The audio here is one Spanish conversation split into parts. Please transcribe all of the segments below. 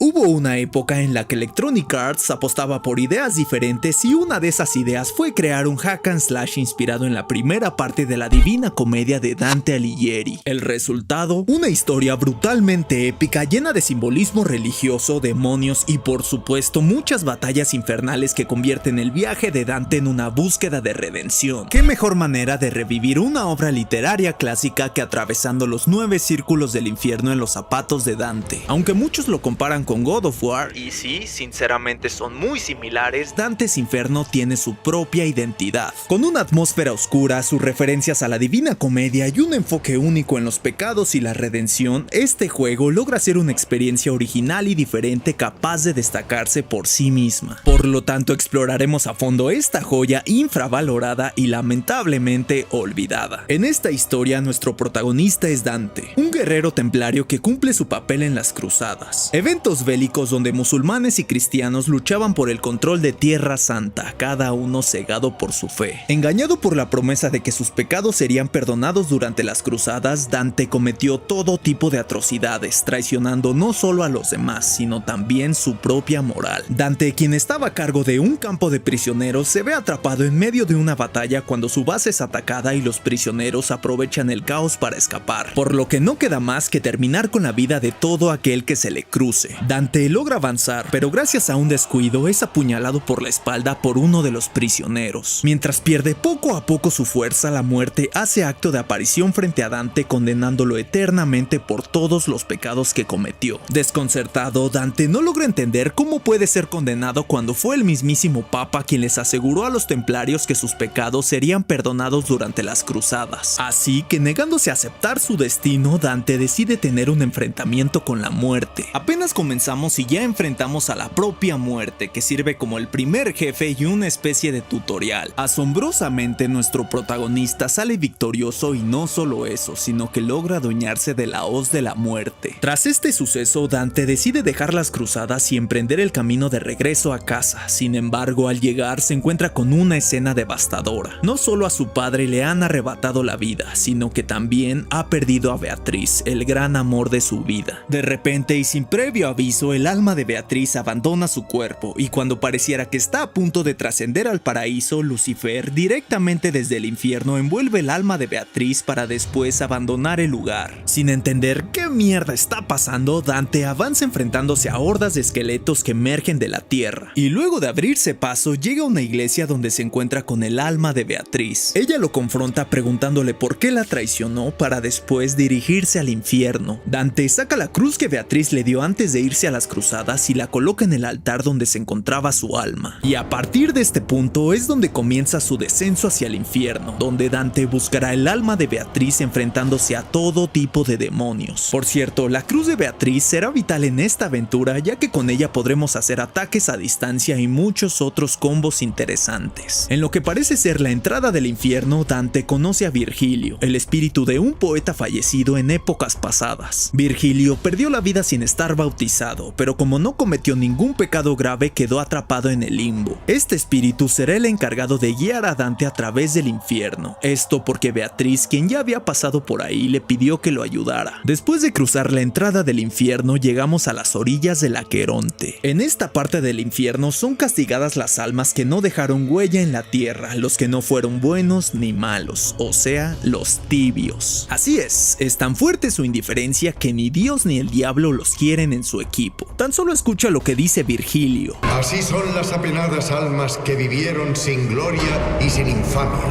Hubo una época en la que Electronic Arts apostaba por ideas diferentes y una de esas ideas fue crear un hack and slash inspirado en la primera parte de la Divina Comedia de Dante Alighieri. El resultado, una historia brutalmente épica llena de simbolismo religioso, demonios y por supuesto muchas batallas infernales que convierten el viaje de Dante en una búsqueda de redención. ¿Qué mejor manera de revivir una obra literaria clásica que atravesando los 9 círculos del infierno en los zapatos de Dante? Aunque muchos lo comparan con God of War, y sí, sinceramente son muy similares, Dante's Inferno tiene su propia identidad. Con una atmósfera oscura, sus referencias a la Divina Comedia y un enfoque único en los pecados y la redención, este juego logra ser una experiencia original y diferente capaz de destacarse por sí misma. Por lo tanto, exploraremos a fondo esta joya infravalorada y lamentablemente olvidada. En esta historia, nuestro protagonista es Dante, un guerrero templario que cumple su papel en las cruzadas, eventos bélicos donde musulmanes y cristianos luchaban por el control de Tierra Santa, cada uno cegado por su fe. Engañado por la promesa de que sus pecados serían perdonados durante las cruzadas, Dante cometió todo tipo de atrocidades, traicionando no solo a los demás, sino también su propia moral. Dante, quien estaba a cargo de un campo de prisioneros, se ve atrapado en medio de una batalla cuando su base es atacada y los prisioneros aprovechan el caos para escapar, por lo que no queda más que terminar con la vida de todo aquel que se le cruce. Dante logra avanzar, pero gracias a un descuido es apuñalado por la espalda por uno de los prisioneros. Mientras pierde poco a poco su fuerza, la muerte hace acto de aparición frente a Dante, condenándolo eternamente por todos los pecados que cometió. Desconcertado, Dante no logra entender cómo puede ser condenado cuando fue el mismísimo Papa quien les aseguró a los templarios que sus pecados serían perdonados durante las cruzadas. Así que, negándose a aceptar su destino, Dante decide tener un enfrentamiento con la muerte. Apenas comenzamos y ya enfrentamos a la propia muerte, que sirve como el primer jefe y una especie de tutorial. Asombrosamente, nuestro protagonista sale victorioso y no solo eso, sino que logra adueñarse de la hoz de la muerte. Tras este suceso, Dante decide dejar las cruzadas y emprender el camino de regreso a casa. Sin embargo, al llegar se encuentra con una escena devastadora. No solo a su padre le han arrebatado la vida, sino que también ha perdido a Beatriz, el gran amor de su vida. De repente y sin previo aviso, el alma de Beatriz abandona su cuerpo, y cuando pareciera que está a punto de trascender al paraíso, Lucifer, directamente desde el infierno, envuelve el alma de Beatriz para después abandonar el lugar. Sin entender qué mierda está pasando, Dante avanza enfrentándose a hordas de esqueletos que emergen de la tierra, y luego de abrirse paso, llega a una iglesia donde se encuentra con el alma de Beatriz. Ella lo confronta preguntándole por qué la traicionó, para después dirigirse al infierno. Dante saca la cruz que Beatriz le dio antes de irse a las cruzadas y la coloca en el altar donde se encontraba su alma. Y a partir de este punto es donde comienza su descenso hacia el infierno, donde Dante buscará el alma de Beatriz enfrentándose a todo tipo de demonios. Por cierto, la cruz de Beatriz será vital en esta aventura, ya que con ella podremos hacer ataques a distancia y muchos otros combos interesantes. En lo que parece ser la entrada del infierno, Dante conoce a Virgilio, el espíritu de un poeta fallecido en épocas pasadas. Virgilio perdió la vida sin estar bautizado, pero como no cometió ningún pecado grave, quedó atrapado en el limbo. Este espíritu será el encargado de guiar a Dante a través del infierno. Esto porque Beatriz, quien ya había pasado por ahí, le pidió que lo ayudara. Después de cruzar la entrada del infierno, llegamos a las orillas del Aqueronte. En esta parte del infierno son castigadas las almas que no dejaron huella en la tierra, los que no fueron buenos ni malos, o sea, los tibios. Así es tan fuerte su indiferencia que ni Dios ni el diablo los quieren en su equipo. Tan solo escucha lo que dice Virgilio. Así son las apenadas almas que vivieron sin gloria y sin infamia.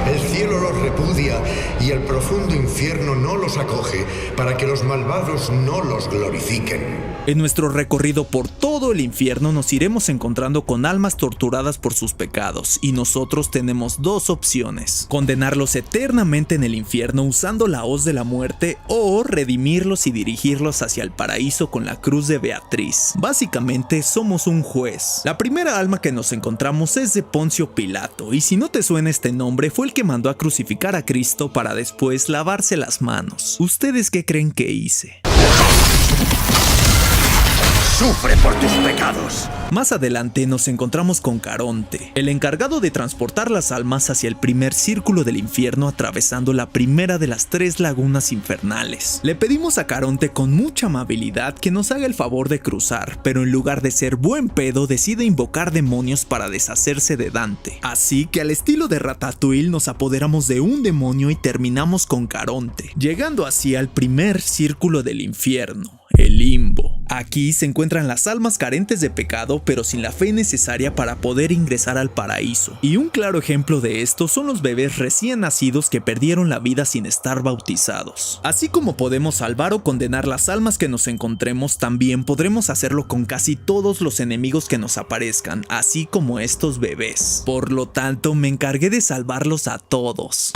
El cielo los repudia y el profundo infierno no los acoge, para que los malvados no los glorifiquen. En nuestro recorrido por todo el infierno nos iremos encontrando con almas torturadas por sus pecados, y nosotros tenemos dos opciones: condenarlos eternamente en el infierno usando la hoz de la muerte, o redimirlos y dirigirlos hacia el paraíso con la cruz de Beatriz. Básicamente somos un juez. La primera alma que nos encontramos es de Poncio Pilato, y si no te suena este nombre, fue el que mandó a crucificar a Cristo para después lavarse las manos. ¿Ustedes qué creen que hice? ¡Sufre por tus pecados! Más adelante nos encontramos con Caronte, el encargado de transportar las almas hacia el primer círculo del infierno atravesando la primera de las 3 lagunas infernales. Le pedimos a Caronte con mucha amabilidad que nos haga el favor de cruzar, pero en lugar de ser buen pedo decide invocar demonios para deshacerse de Dante. Así que al estilo de Ratatouille nos apoderamos de un demonio y terminamos con Caronte, llegando así al primer círculo del infierno, el limbo. Aquí se encuentran las almas carentes de pecado pero sin la fe necesaria para poder ingresar al paraíso. Y un claro ejemplo de esto son los bebés recién nacidos que perdieron la vida sin estar bautizados. Así como podemos salvar o condenar las almas que nos encontremos, también podremos hacerlo con casi todos los enemigos que nos aparezcan, así como estos bebés. Por lo tanto, me encargué de salvarlos a todos.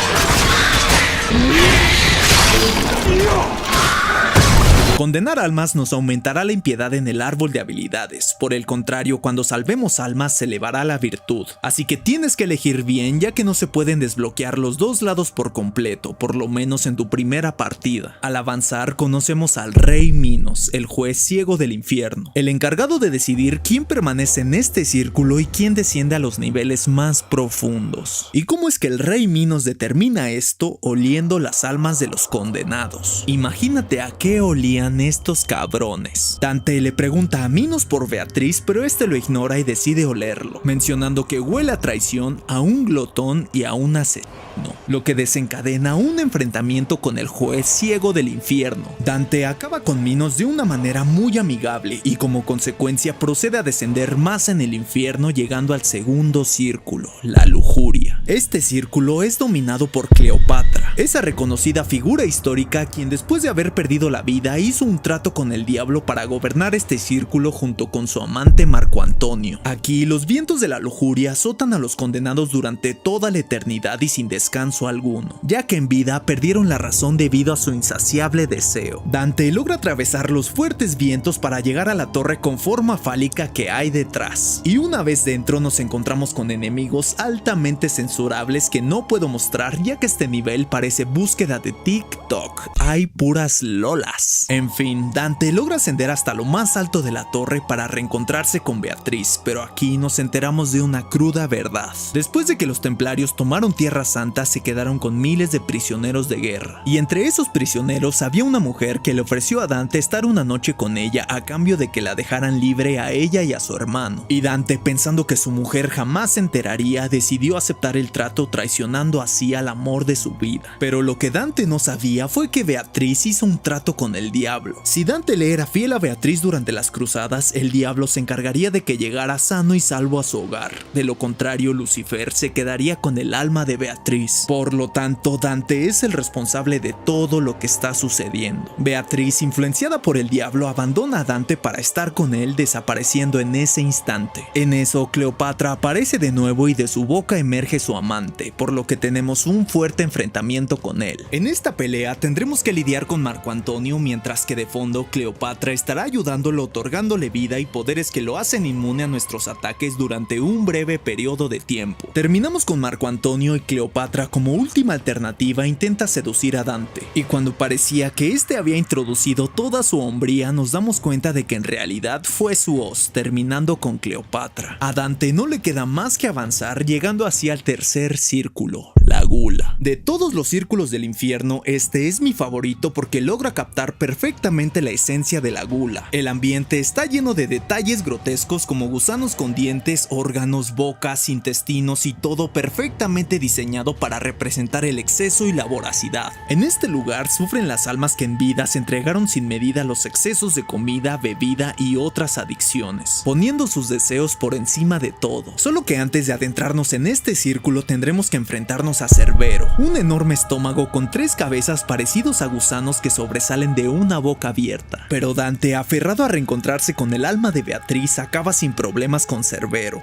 Condenar almas nos aumentará la impiedad en el árbol de habilidades. Por el contrario, cuando salvemos almas se elevará la virtud. Así que tienes que elegir bien, ya que no se pueden desbloquear los dos lados por completo, por lo menos en tu primera partida. Al avanzar conocemos al Rey Minos, el juez ciego del infierno, el encargado de decidir quién permanece en este círculo y quién desciende a los niveles más profundos. ¿Y cómo es que el Rey Minos determina esto? Oliendo las almas de los condenados. Imagínate a qué olían estos cabrones. Dante le pregunta a Minos por Beatriz, pero este lo ignora y decide olerlo, mencionando que huele a traición, a un glotón y a un asesino, lo que desencadena un enfrentamiento con el juez ciego del infierno. Dante acaba con Minos de una manera muy amigable y como consecuencia procede a descender más en el infierno, llegando al segundo círculo, la lujuria. Este círculo es dominado por Cleopatra, esa reconocida figura histórica quien después de haber perdido la vida hizo un trato con el diablo para gobernar este círculo junto con su amante Marco Antonio. Aquí los vientos de la lujuria azotan a los condenados durante toda la eternidad y sin descanso alguno, ya que en vida perdieron la razón debido a su insaciable deseo. Dante logra atravesar los fuertes vientos para llegar a la torre con forma fálica que hay detrás, y una vez dentro nos encontramos con enemigos altamente censurables que no puedo mostrar, ya que este nivel parece búsqueda de TikTok. Hay puras lolas. En fin, Dante logra ascender hasta lo más alto de la torre para reencontrarse con Beatriz, pero aquí nos enteramos de una cruda verdad. Después de que los templarios tomaron Tierra Santa, se quedaron con miles de prisioneros de guerra, y entre esos prisioneros había una mujer que le ofreció a Dante estar una noche con ella a cambio de que la dejaran libre a ella y a su hermano. Y Dante, pensando que su mujer jamás se enteraría, decidió aceptar el trato, traicionando así al amor de su vida. Pero lo que Dante no sabía fue que Beatriz hizo un trato con el diablo. Si Dante le era fiel a Beatriz durante las cruzadas, el diablo se encargaría de que llegara sano y salvo a su hogar. De lo contrario, Lucifer se quedaría con el alma de Beatriz. Por lo tanto, Dante es el responsable de todo lo que está sucediendo. Beatriz, influenciada por el diablo, abandona a Dante para estar con él, desapareciendo en ese instante. En eso, Cleopatra aparece de nuevo y de su boca emerge su amante, por lo que tenemos un fuerte enfrentamiento con él. En esta pelea tendremos que lidiar con Marco Antonio, mientras que de fondo Cleopatra estará ayudándolo, otorgándole vida y poderes que lo hacen inmune a nuestros ataques durante un breve periodo de tiempo. Terminamos con Marco Antonio y Cleopatra como última alternativa intenta seducir a Dante, y cuando parecía que este había introducido toda su hombría, nos damos cuenta de que en realidad fue su hoz, terminando con Cleopatra. A Dante no le queda más que avanzar, llegando así al tercer círculo, la gula. De todos los círculos del infierno, este es mi favorito porque logra captar perfectamente la esencia de la gula. El ambiente está lleno de detalles grotescos como gusanos con dientes, órganos, bocas, intestinos y todo perfectamente diseñado para representar el exceso y la voracidad. En este lugar sufren las almas que en vida se entregaron sin medida a los excesos de comida, bebida y otras adicciones, poniendo sus deseos por encima de todo. Solo que antes de adentrarnos en este círculo tendremos que enfrentarnos a Cerbero, un enorme estómago con 3 cabezas parecidos a gusanos que sobresalen de una boca abierta. Pero Dante, aferrado a reencontrarse con el alma de Beatriz, acaba sin problemas con Cerbero.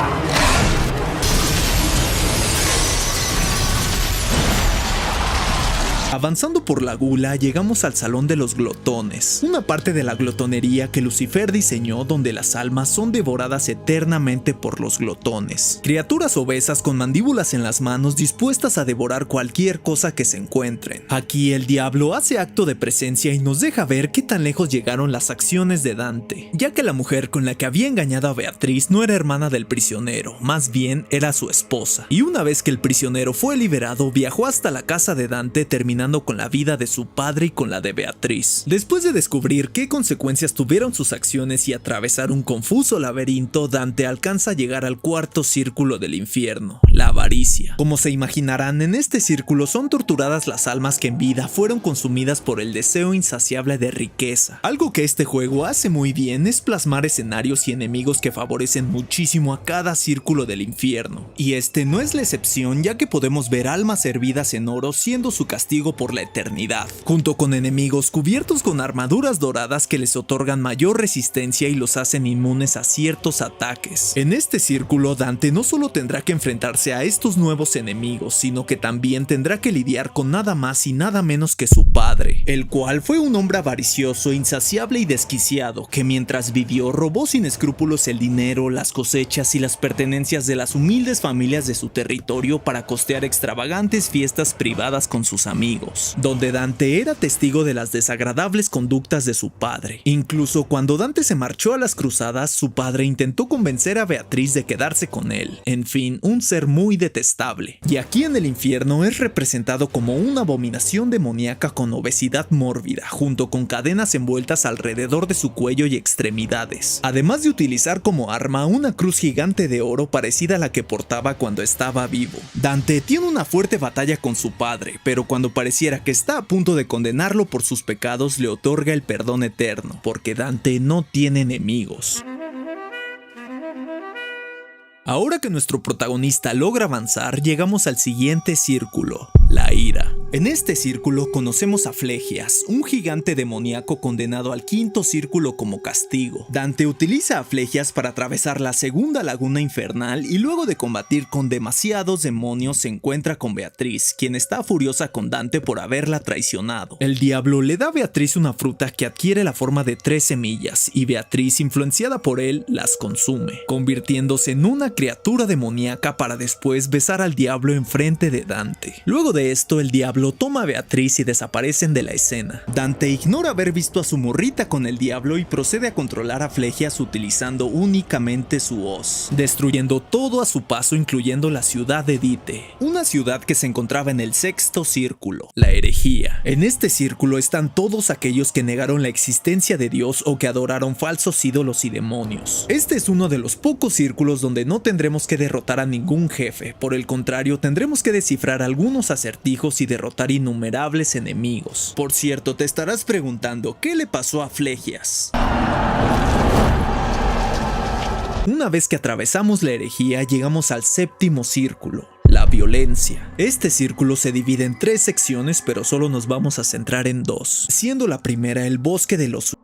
Avanzando por la gula, llegamos al salón de los glotones, una parte de la glotonería que Lucifer diseñó donde las almas son devoradas eternamente por los glotones. Criaturas obesas con mandíbulas en las manos dispuestas a devorar cualquier cosa que se encuentren. Aquí el diablo hace acto de presencia y nos deja ver qué tan lejos llegaron las acciones de Dante, ya que la mujer con la que había engañado a Beatriz no era hermana del prisionero, más bien era su esposa. Y una vez que el prisionero fue liberado, viajó hasta la casa de Dante, terminando con la vida de su padre y con la de Beatriz. Después de descubrir qué consecuencias tuvieron sus acciones y atravesar un confuso laberinto, Dante alcanza a llegar al cuarto círculo del infierno, la avaricia. Como se imaginarán, en este círculo son torturadas las almas que en vida fueron consumidas por el deseo insaciable de riqueza. Algo que este juego hace muy bien es plasmar escenarios y enemigos que favorecen muchísimo a cada círculo del infierno. Y este no es la excepción, ya que podemos ver almas hervidas en oro siendo su castigo por la eternidad, junto con enemigos cubiertos con armaduras doradas que les otorgan mayor resistencia y los hacen inmunes a ciertos ataques. En este círculo, Dante no solo tendrá que enfrentarse a estos nuevos enemigos, sino que también tendrá que lidiar con nada más y nada menos que su padre, el cual fue un hombre avaricioso, insaciable y desquiciado, que mientras vivió robó sin escrúpulos el dinero, las cosechas y las pertenencias de las humildes familias de su territorio para costear extravagantes fiestas privadas con sus amigos, donde Dante era testigo de las desagradables conductas de su padre. Incluso cuando Dante se marchó a las cruzadas, su padre intentó convencer a Beatriz de quedarse con él. En fin, un ser muy detestable. Y aquí en el infierno es representado como una abominación demoníaca con obesidad mórbida, junto con cadenas envueltas alrededor de su cuello y extremidades, además de utilizar como arma una cruz gigante de oro parecida a la que portaba cuando estaba vivo. Dante tiene una fuerte batalla con su padre, pero cuando pareciera que está a punto de condenarlo por sus pecados, le otorga el perdón eterno, porque Dante no tiene enemigos. Ahora que nuestro protagonista logra avanzar, llegamos al siguiente círculo, la ira. En este círculo conocemos a Flegias, un gigante demoníaco condenado al quinto círculo como castigo. Dante utiliza a Flegias para atravesar la segunda laguna infernal y luego de combatir con demasiados demonios se encuentra con Beatriz, quien está furiosa con Dante por haberla traicionado. El diablo le da a Beatriz una fruta que adquiere la forma de 3 semillas y Beatriz, influenciada por él, las consume, convirtiéndose en una criatura demoníaca para después besar al diablo enfrente de Dante. Luego de esto, el diablo toma a Beatriz y desaparecen de la escena. Dante ignora haber visto a su morrita con el diablo y procede a controlar a Flegias utilizando únicamente su hoz, destruyendo todo a su paso, incluyendo la ciudad de Dite, una ciudad que se encontraba en el sexto círculo, la herejía. En este círculo están todos aquellos que negaron la existencia de Dios o que adoraron falsos ídolos y demonios. Este es uno de los pocos círculos donde no tendremos que derrotar a ningún jefe, por el contrario tendremos que descifrar algunos acertijos y derrotar innumerables enemigos. Por cierto, te estarás preguntando, ¿qué le pasó a Flegias? Una vez que atravesamos la herejía, llegamos al séptimo círculo, la violencia. Este círculo se divide en 3 secciones, pero solo nos vamos a centrar en 2, siendo la primera el bosque de los...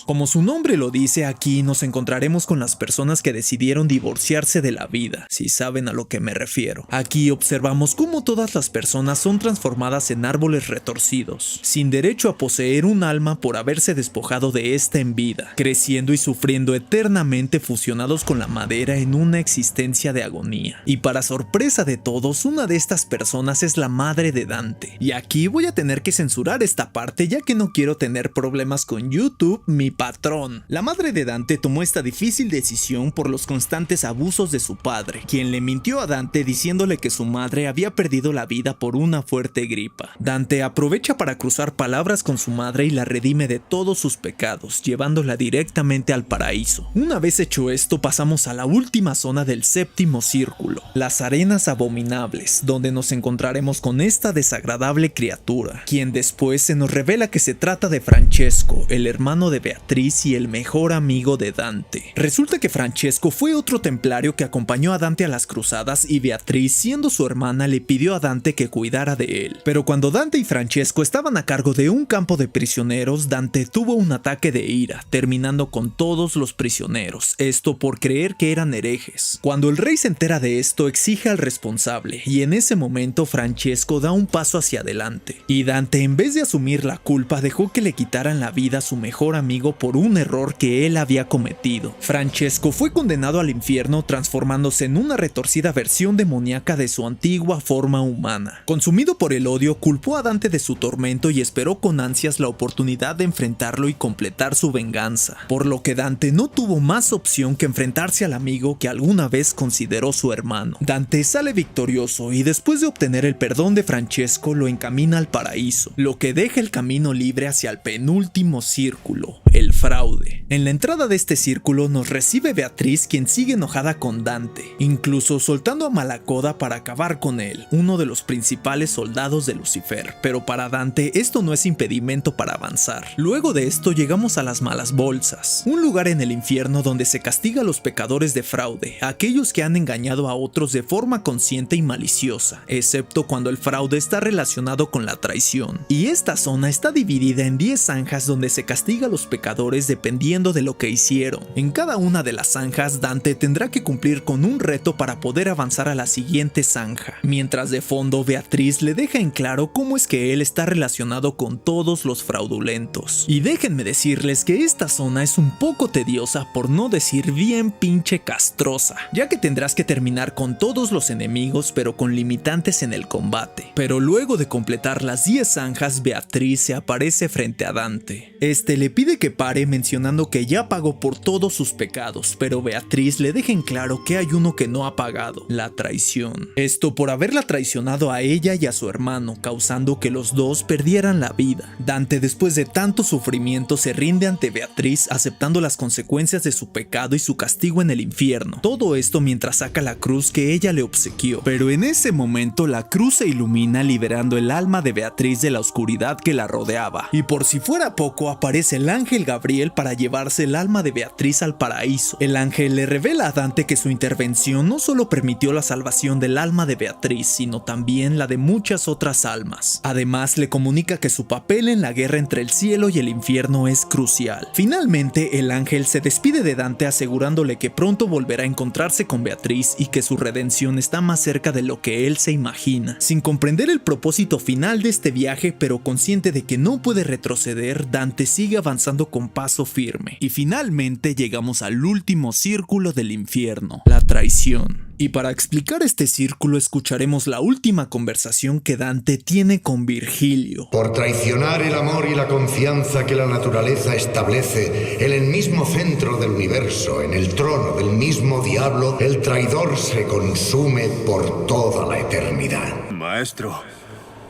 Como su nombre lo dice, aquí nos encontraremos con las personas que decidieron divorciarse de la vida, si saben a lo que me refiero. Aquí observamos cómo todas las personas son transformadas en árboles retorcidos, sin derecho a poseer un alma por haberse despojado de esta en vida, creciendo y sufriendo eternamente fusionados con la madera en una existencia de agonía. Y para sorpresa de todos, una de estas personas es la madre de Dante. Y aquí voy a tener que censurar esta parte ya que no quiero tener problemas con YouTube, mi patrón. La madre de Dante tomó esta difícil decisión por los constantes abusos de su padre, quien le mintió a Dante diciéndole que su madre había perdido la vida por una fuerte gripa. Dante aprovecha para cruzar palabras con su madre y la redime de todos sus pecados, llevándola directamente al paraíso. Una vez hecho esto, pasamos a la última zona del séptimo círculo, las arenas abominables, donde nos encontraremos con esta desagradable criatura, quien después se nos revela que se trata de Francesco, el hermano de Beatriz, Beatriz y el mejor amigo de Dante. Resulta que Francesco fue otro templario que acompañó a Dante a las cruzadas y Beatriz, siendo su hermana, le pidió a Dante que cuidara de él. Pero cuando Dante y Francesco estaban a cargo de un campo de prisioneros, Dante tuvo un ataque de ira, terminando con todos los prisioneros, esto por creer que eran herejes. Cuando el rey se entera de esto, exige al responsable, y en ese momento Francesco da un paso hacia adelante, y Dante, en vez de asumir la culpa, dejó que le quitaran la vida a su mejor amigo por un error que él había cometido. Francesco fue condenado al infierno, transformándose en una retorcida versión demoníaca de su antigua forma humana. Consumido por el odio, culpó a Dante de su tormento y esperó con ansias la oportunidad de enfrentarlo y completar su venganza, por lo que Dante no tuvo más opción que enfrentarse al amigo que alguna vez consideró su hermano. Dante sale victorioso y después de obtener el perdón de Francesco lo encamina al paraíso, lo que deja el camino libre hacia el penúltimo círculo, el fraude. En la entrada de este círculo nos recibe Beatriz, quien sigue enojada con Dante, incluso soltando a Malacoda para acabar con él, uno de los principales soldados de Lucifer, pero para Dante esto no es impedimento para avanzar. Luego de esto llegamos a las malas bolsas, un lugar en el infierno donde se castiga a los pecadores de fraude, aquellos que han engañado a otros de forma consciente y maliciosa, excepto cuando el fraude está relacionado con la traición. Y esta zona está dividida en 10 zanjas donde se castiga a los pecadores dependiendo de lo que hicieron. En cada una de las zanjas, Dante tendrá que cumplir con un reto para poder avanzar a la siguiente zanja, mientras de fondo Beatriz le deja en claro cómo es que él está relacionado con todos los fraudulentos. Y déjenme decirles que esta zona es un poco tediosa, por no decir bien pinche castrosa, ya que tendrás que terminar con todos los enemigos pero con limitantes en el combate. Pero luego de completar las 10 zanjas, Beatriz se aparece frente a Dante. Este le pide que pare, mencionando que ya pagó por todos sus pecados, pero Beatriz le deja en claro que hay uno que no ha pagado: la traición. Esto por haberla traicionado a ella y a su hermano, causando que los dos perdieran la vida. Dante, después de tanto sufrimiento, se rinde ante Beatriz, aceptando las consecuencias de su pecado y su castigo en el infierno. Todo esto mientras saca la cruz que ella le obsequió. Pero en ese momento la cruz se ilumina, liberando el alma de Beatriz de la oscuridad que la rodeaba. Y por si fuera poco, aparece el ángel Gabriel para llevarse el alma de Beatriz al paraíso. El ángel le revela a Dante que su intervención no solo permitió la salvación del alma de Beatriz, sino también la de muchas otras almas. Además, le comunica que su papel en la guerra entre el cielo y el infierno es crucial. Finalmente, el ángel se despide de Dante, asegurándole que pronto volverá a encontrarse con Beatriz y que su redención está más cerca de lo que él se imagina. Sin comprender el propósito final de este viaje, pero consciente de que no puede retroceder, Dante sigue avanzando con paso firme. Y finalmente llegamos al último círculo del infierno: la traición. Y para explicar este círculo escucharemos la última conversación que Dante tiene con Virgilio. Por traicionar el amor y la confianza que la naturaleza establece en el mismo centro del universo, en el trono del mismo diablo, el traidor se consume por toda la eternidad. Maestro,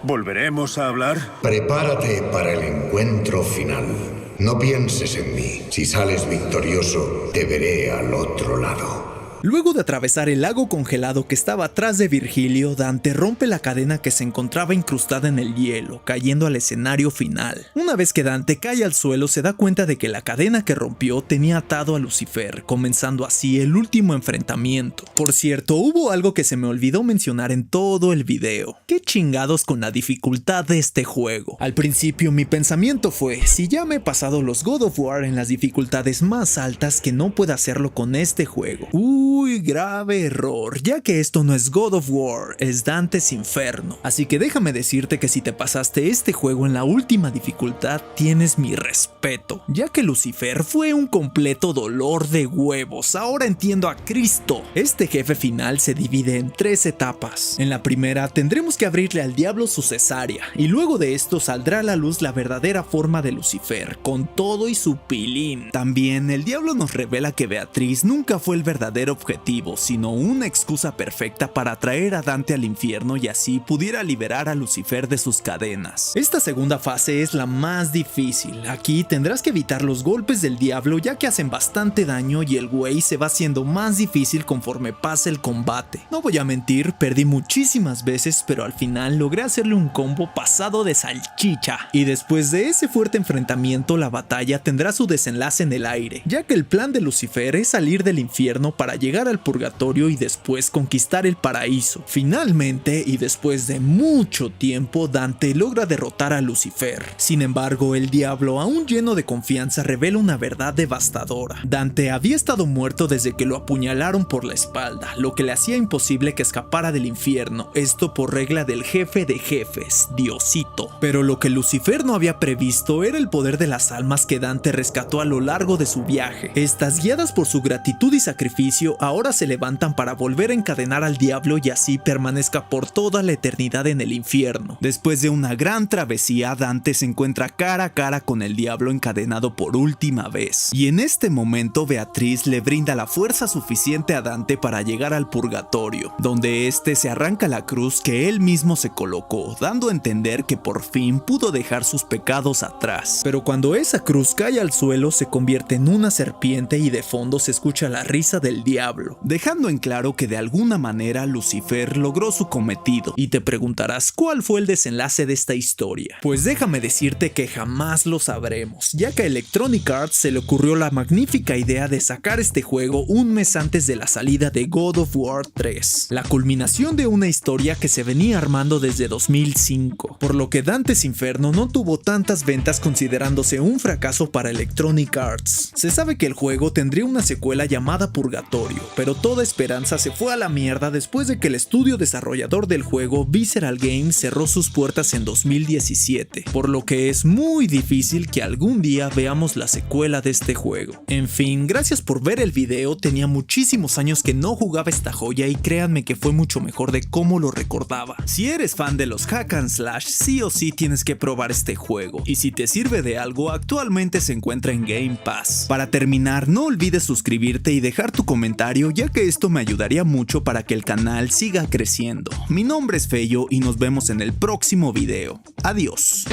¿volveremos a hablar? Prepárate para el encuentro final. No pienses en mí. Si sales victorioso, te veré al otro lado. Luego de atravesar el lago congelado que estaba atrás de Virgilio, Dante rompe la cadena que se encontraba incrustada en el hielo, cayendo al escenario final. Una vez que Dante cae al suelo, se da cuenta de que la cadena que rompió tenía atado a Lucifer, comenzando así el último enfrentamiento. Por cierto, hubo algo que se me olvidó mencionar en todo el video. ¿Qué chingados con la dificultad de este juego? Al principio mi pensamiento fue: si ya me he pasado los God of War en las dificultades más altas, que no pueda hacerlo con este juego. Uy, grave error, ya que esto no es God of War, es Dante's Inferno. Así que déjame decirte que si te pasaste este juego en la última dificultad, tienes mi respeto, ya que Lucifer fue un completo dolor de huevos. Ahora entiendo a Cristo. Este jefe final se divide en 3 etapas. En la primera tendremos que abrirle al diablo su cesárea, y luego de esto saldrá a la luz la verdadera forma de Lucifer, con todo y su pilín. También el diablo nos revela que Beatriz nunca fue el verdadero objetivo objetivo, sino una excusa perfecta para traer a Dante al infierno y así pudiera liberar a Lucifer de sus cadenas. Esta segunda fase es la más difícil. Aquí tendrás que evitar los golpes del diablo ya que hacen bastante daño y el güey se va haciendo más difícil conforme pasa el combate. No voy a mentir, perdí muchísimas veces, pero al final logré hacerle un combo pasado de salchicha. Y después de ese fuerte enfrentamiento, la batalla tendrá su desenlace en el aire, ya que el plan de Lucifer es salir del infierno para llegar al purgatorio y después conquistar el paraíso. Finalmente, y después de mucho tiempo, Dante logra derrotar a Lucifer. Sin embargo, el diablo, aún lleno de confianza, revela una verdad devastadora. Dante había estado muerto desde que lo apuñalaron por la espalda, lo que le hacía imposible que escapara del infierno, esto por regla del jefe de jefes, Diosito. Pero lo que Lucifer no había previsto era el poder de las almas que Dante rescató a lo largo de su viaje. Estas, guiadas por su gratitud y sacrificio, ahora se levantan para volver a encadenar al diablo y así permanezca por toda la eternidad en el infierno. Después de una gran travesía, Dante se encuentra cara a cara con el diablo encadenado por última vez. Y en este momento Beatriz le brinda la fuerza suficiente a Dante para llegar al purgatorio, donde este se arranca la cruz que él mismo se colocó, dando a entender que por fin pudo dejar sus pecados atrás. Pero cuando esa cruz cae al suelo se convierte en una serpiente y de fondo se escucha la risa del diablo, dejando en claro que de alguna manera Lucifer logró su cometido. Y te preguntarás cuál fue el desenlace de esta historia. Pues déjame decirte que jamás lo sabremos, ya que a Electronic Arts se le ocurrió la magnífica idea de sacar este juego un mes antes de la salida de God of War 3, la culminación de una historia que se venía armando desde 2005, por lo que Dante's Inferno no tuvo tantas ventas considerándose un fracaso para Electronic Arts. Se sabe que el juego tendría una secuela llamada Purgatorio, pero toda esperanza se fue a la mierda después de que el estudio desarrollador del juego, Visceral Games, cerró sus puertas en 2017, por lo que es muy difícil que algún día veamos la secuela de este juego. En fin, gracias por ver el video, tenía muchísimos años que no jugaba esta joya y créanme que fue mucho mejor de cómo lo recordaba. Si eres fan de los hack and slash, sí o sí tienes que probar este juego, y si te sirve de algo, actualmente se encuentra en Game Pass. Para terminar, no olvides suscribirte y dejar tu comentario, ya que esto me ayudaría mucho para que el canal siga creciendo. Mi nombre es Feyo y nos vemos en el próximo video. Adiós.